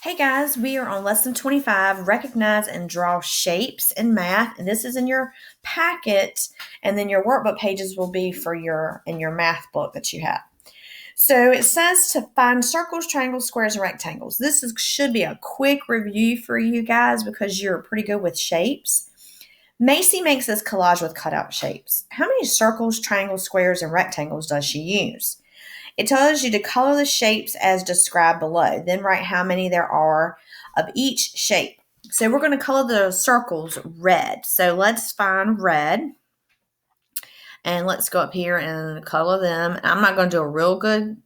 Hey guys, we are on lesson 25, recognize and draw shapes in math. And this is in your packet, and then your workbook pages will be for in your math book that you have. So it says to find circles, triangles, squares, and rectangles. Should be a quick review for you guys because you're pretty good with shapes. Macy makes this collage with cutout shapes. How many circles, triangles, squares, and rectangles does she use? It tells you to color the shapes as described below. Then write how many there are of each shape. So we're going to color the circles red. So let's find red. And let's go up here and color them. I'm not going to do a real good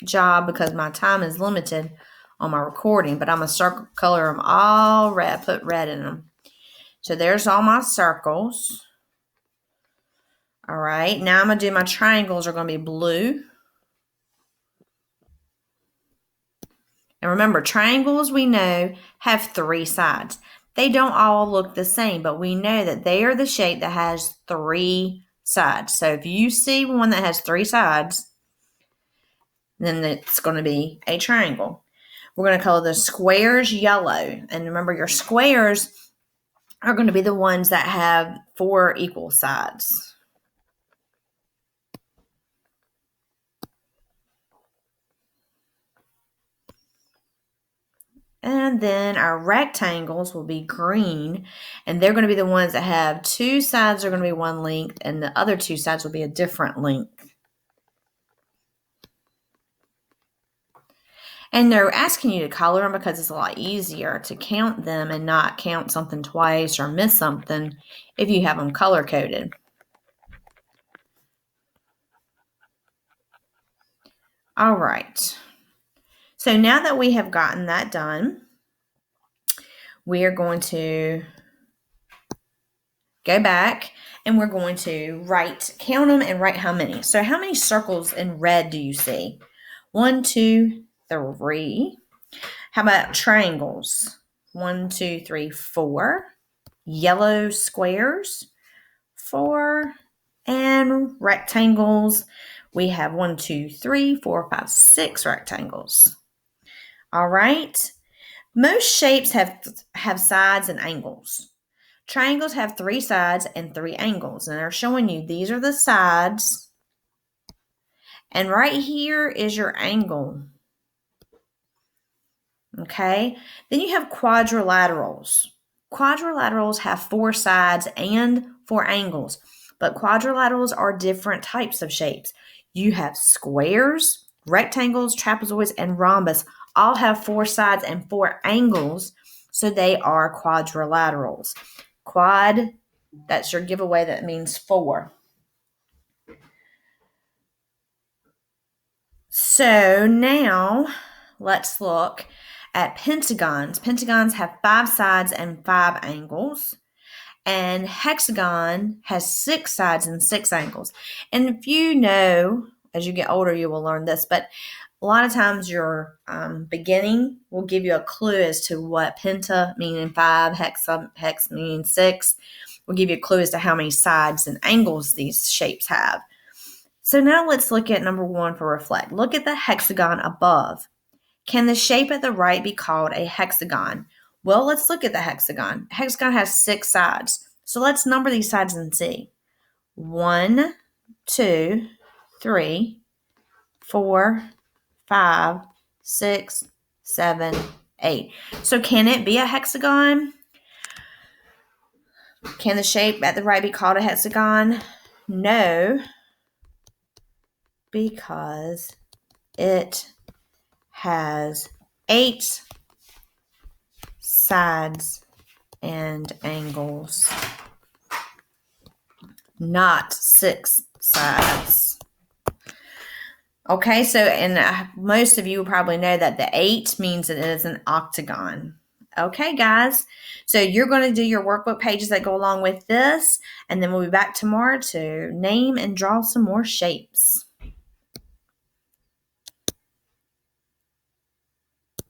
job because my time is limited on my recording. But I'm going to color them all red. Put red in them. So there's all my circles. All right. Now I'm going to do my triangles are going to be blue. And remember, triangles we know have three sides. They don't all look the same, but we know that they are the shape that has three sides. So if you see one that has three sides, then it's going to be a triangle. We're going to color the squares yellow. And remember, your squares are going to be the ones that have four equal sides. And then our rectangles will be green, and they're going to be the ones that have two sides are going to be one length, and the other two sides will be a different length. And they're asking you to color them because it's a lot easier to count them and not count something twice or miss something if you have them color-coded. All right. So now that we have gotten that done, we are going to go back and we're going to count them and write how many. So how many circles in red do you see? 1, 2, 3. How about triangles? 1, 2, 3, 4. Yellow squares, 4. And rectangles, we have 1, 2, 3, 4, 5, 6 rectangles. All right. Most shapes have sides and angles. Triangles have three sides and three angles. And they're showing you these are the sides. And right here is your angle. Okay. Then you have quadrilaterals. Quadrilaterals have four sides and four angles. But quadrilaterals are different types of shapes. You have squares, rectangles, trapezoids, and rhombus all have four sides and four angles. So they are quadrilaterals. Quad, that's your giveaway. That means four. So now let's look at pentagons. Pentagons have five sides and five angles. And hexagon has six sides and six angles. And if you know, as you get older, you will learn this, but a lot of times your beginning will give you a clue as to what penta meaning 5, hex meaning 6, will give you a clue as to how many sides and angles these shapes have. So now let's look at number 1 for reflect. Look at the hexagon above. Can the shape at the right be called a hexagon? Well, let's look at the hexagon. Hexagon has 6 sides. So let's number these sides and see. 1, 2, 3, 4, 5, 6, 7, 8. So can it be a hexagon? Can the shape at the right be called a hexagon? No, because it has 8 sides and angles, not 6 sides. Okay, so and most of you will probably know that the 8 means that it is an octagon. Okay, guys, so you're going to do your workbook pages that go along with this, and then we'll be back tomorrow to name and draw some more shapes.